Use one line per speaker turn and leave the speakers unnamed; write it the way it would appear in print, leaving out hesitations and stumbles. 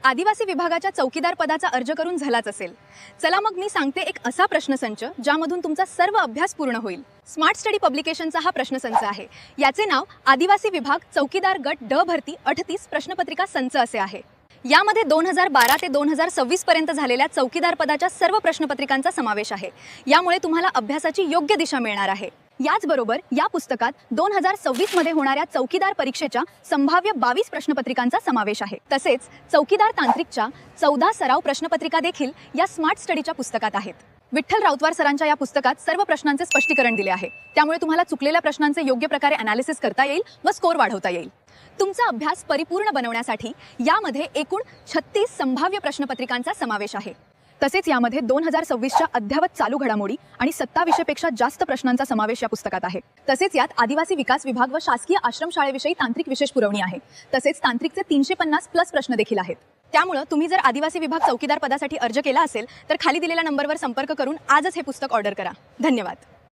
आदिवासी विभागाच्या चौकीदार पदाचा अर्ज करून झालाच असेल. चला मग मी सांगते एक असा प्रश्नसंच ज्यामधून तुमचा सर्व अभ्यास पूर्ण होईल. स्मार्ट स्टडी पब्लिकेशनचा हा प्रश्नसंच आहे. याचे नाव आदिवासी विभाग चौकीदार गट ड भरती 38 प्रश्नपत्रिका संच असे आहे. यामध्ये 2012 ते 2026 पर्यंत झालेल्या चौकीदार पदाच्या सर्व प्रश्नपत्रिकांचा समावेश आहे. यामुळे तुम्हाला अभ्यासाची योग्य दिशा मिळणार आहे. याचबरोबर या पुस्तकात 2026 मध्ये होणाऱ्या चौकीदार परीक्षेच्या संभाव्य 22 प्रश्नपत्रिकांचा समावेश आहे. तसेच चौकीदार तांत्रिकच्या 14 सराव प्रश्नपत्रिका देखील या स्मार्ट स्टडीच्या पुस्तकात आहेत. विठ्ठल राऊतवार सरांच्या या पुस्तकात सर्व प्रश्नांचे स्पष्टीकरण दिले आहे. त्यामुळे तुम्हाला चुकलेल्या प्रश्नांचे योग्य प्रकारे अनालिसिस करता येईल व स्कोर वाढवता येईल. तुमचा अभ्यास परिपूर्ण बनवण्यासाठी यामध्ये एकूण 36 संभाव्य प्रश्नपत्रिकांचा समावेश आहे. तसेच यामध्ये 2026च्या अद्ययावत चालू घडामोडी आणि 27 पेक्षा जास्त प्रश्नांचा समावेश या पुस्तकात आहे. तसेच यात आदिवासी विकास विभाग व शासकीय आश्रमशाळेविषयी तांत्रिक विशेष पुरवणी आहे. तसेच तांत्रिकचे 350 प्लस प्रश्न देखील आहेत. त्यामुळे तुम्ही जर आदिवासी विभाग चौकीदार पदासाठी अर्ज केला असेल तर खाली दिलेल्या नंबरवर संपर्क करून आजच हे पुस्तक ऑर्डर करा. धन्यवाद.